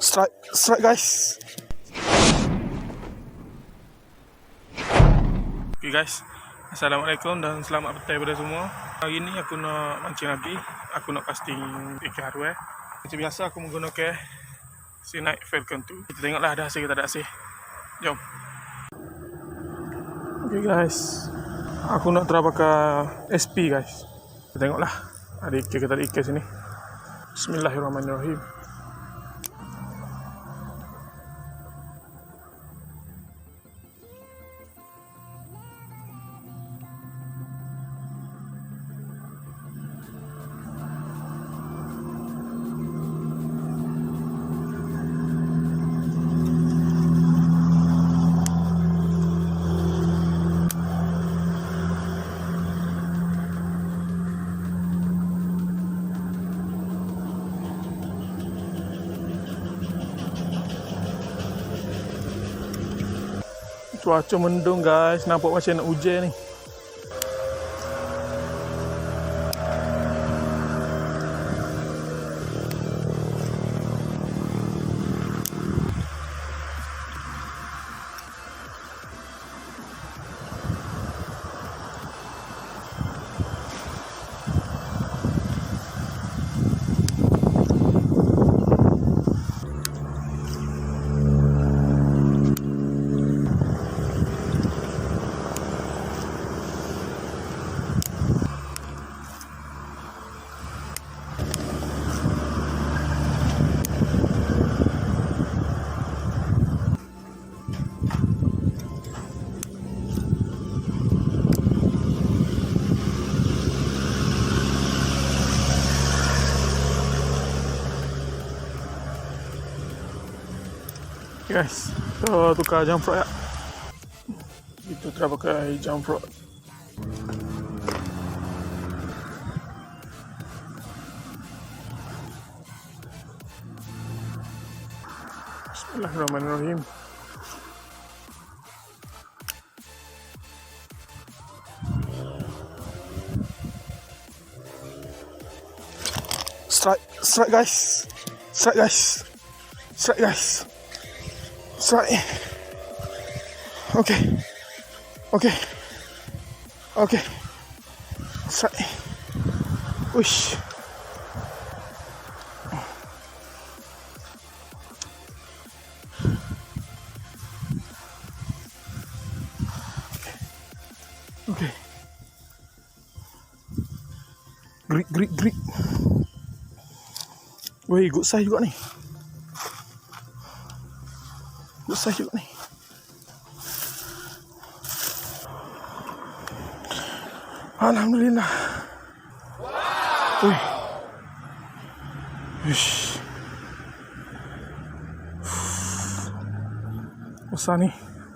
Strike guys. Okay guys, Assalamualaikum dan selamat petang pada semua. Hari ni aku nak mancing lagi. Aku nak casting ikan haruan. Macam biasa aku menggunakan si Night Falcon tu. Kita tengoklah ada hasil ke tak ada hasil. Jom. Okay guys, aku nak try pakai SP guys. Kita tengoklah ada ikan ke tak ada ikan sini. Bismillahirrahmanirrahim. Cuaca mendung guys, nampak macam nak hujan ni. Guys, kita tukar jump rod ya. Kita try pakai jump rod. Bismillahirrahmanirrahim. Strike guys. Strike guys. Strike guys. Strike. Okay. Strike. Wish. Okay. Grit. Weh, good size juga ni. Besar juga ni. Alhamdulillah. Wow. Ish. Besar ni.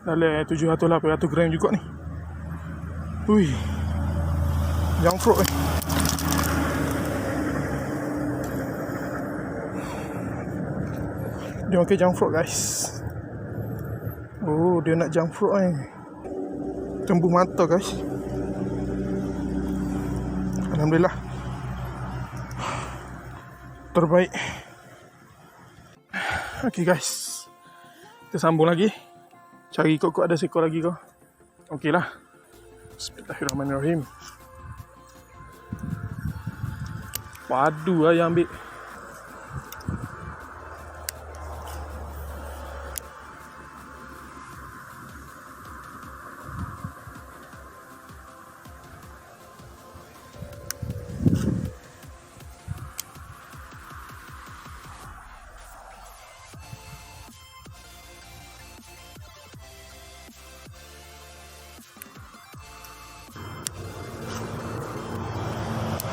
Dalam 700-800 gram juga ni. Ui. Jump frog ni. Dia pakai jump frog guys. Oh, dia nak jump frog ni. Tembus mata guys. Alhamdulillah. Terbaik. Okay guys, kita sambung lagi. Cari kok ada seekor lagi kau. Okey lah. Bismillahirrahmanirrahim. Padu lah yang ambil.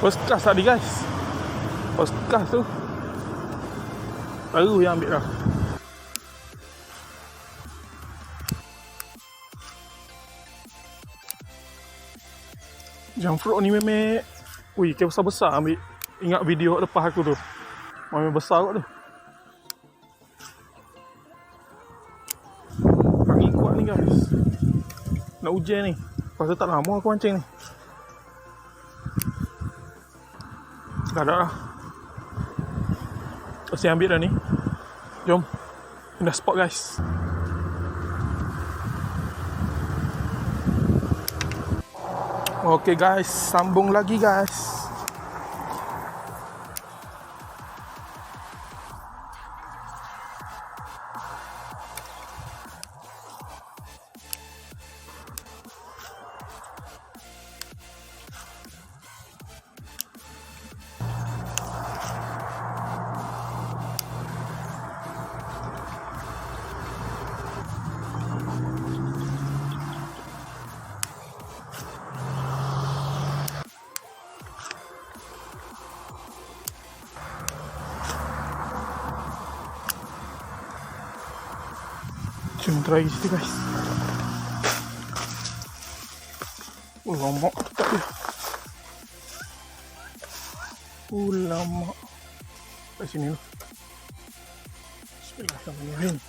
First class tadi guys. First class tu baru yang ambil dah. Jump frog ni memang ui, ikan besar-besar ambil. Ingat video lepas aku tu. Memang besar kot tu. Angin kuat ni guys. Nak hujan ni. Pasal tak lama aku mancing ni. Dah ada lah. Pasti ambil dah ni. Jom, pindah spot guys. Oke guys, sambung lagi guys. Jom try situ guys. Lama tak dia. Lama. Kat sini lah. Bismillahirrahmanirrahim.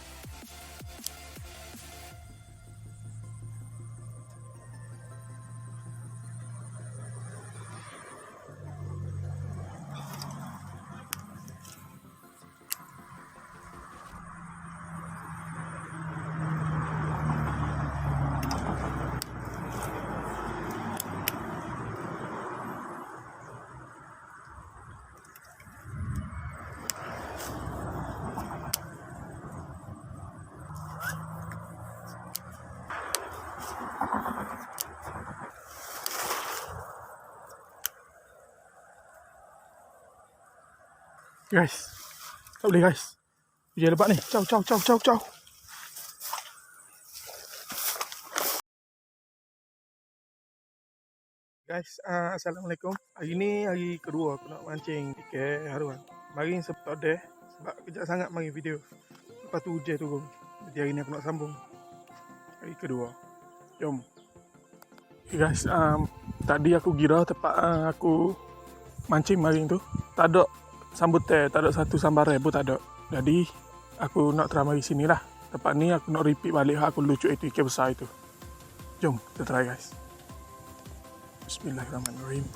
Guys, tak boleh guys. Hujan lebat ni. Ciao. Guys, Assalamualaikum. Hari ni hari kedua aku nak mancing ikan haruan. Mari sebab ada sebab kejap sangat mari video. Lepas tu hujan turun. Jadi hari ni aku nak sambung hari kedua. Jom. Okay guys, tadi aku kira tempat aku mancing maring tu tak ada sambutan, tak ada satu sambaran pun tak ada. Jadi aku nak try mari sini lah. Tempat ni aku nak repeat balik aku lucu itu ikan besar itu. Jom kita try guys. Bismillahirrahmanirrahim.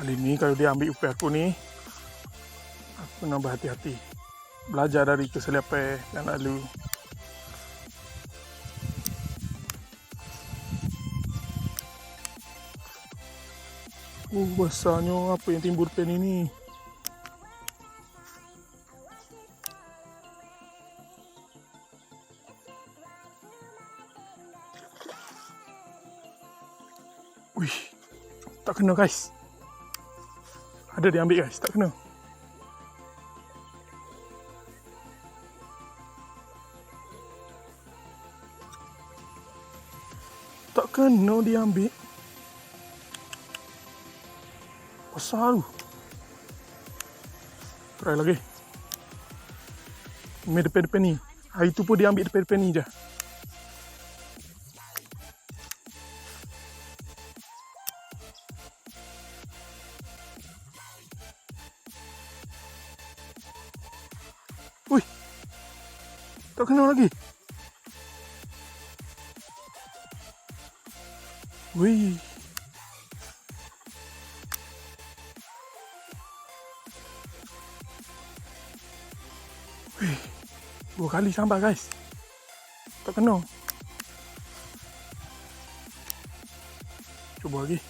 Kali ni kalau dia ambil upah aku ni, aku nak berhati-hati. Belajar dari kesilapan yang lalu. Besarnya apa yang timbul pen ini. Wih, tak kena guys. Ada dia ambil guys, tak kena. Tak kena dia ambil. Besar tu. Try lagi. Ini depan-depan ni. Hari tu pun dia ambil depan-depan ni je. Wih. Tak kena lagi. Wih. Wih. 2 kali sambar guys. Tak kena. Cuba lagi.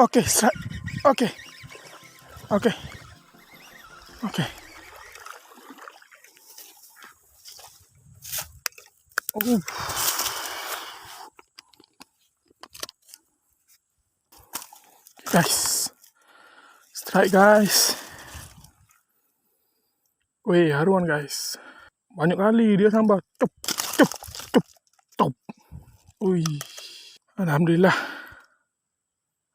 Okey, strike. Okey. Guys. Strike guys. Weh, haruan guys. Banyak kali dia sambar. Top. Ui. Alhamdulillah.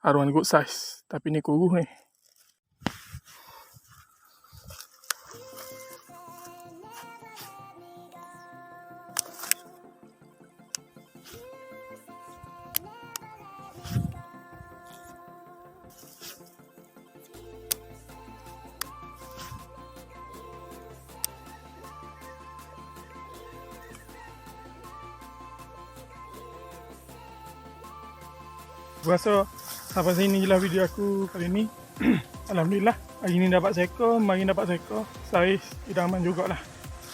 Haruan good size. Tapi ni kuruh ni. Aku rasa sampai sini je lah video aku kali ni. Alhamdulillah, hari ni dapat seekor, mari dapat seekor. Saiz idaman jugalah.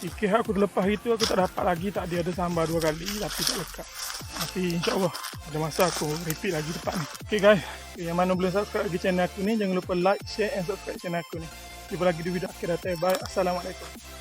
Sikit aku terlepas itu aku tak dapat lagi, tak ada sambar 2 kali tapi tak lekat. Tapi insyaAllah ada masa aku repeat lagi depan ni. Okay guys, yang mana belum subscribe lagi channel aku ni, jangan lupa like, share and subscribe channel aku ni. Jumpa lagi di video akhir. Bye. Assalamualaikum.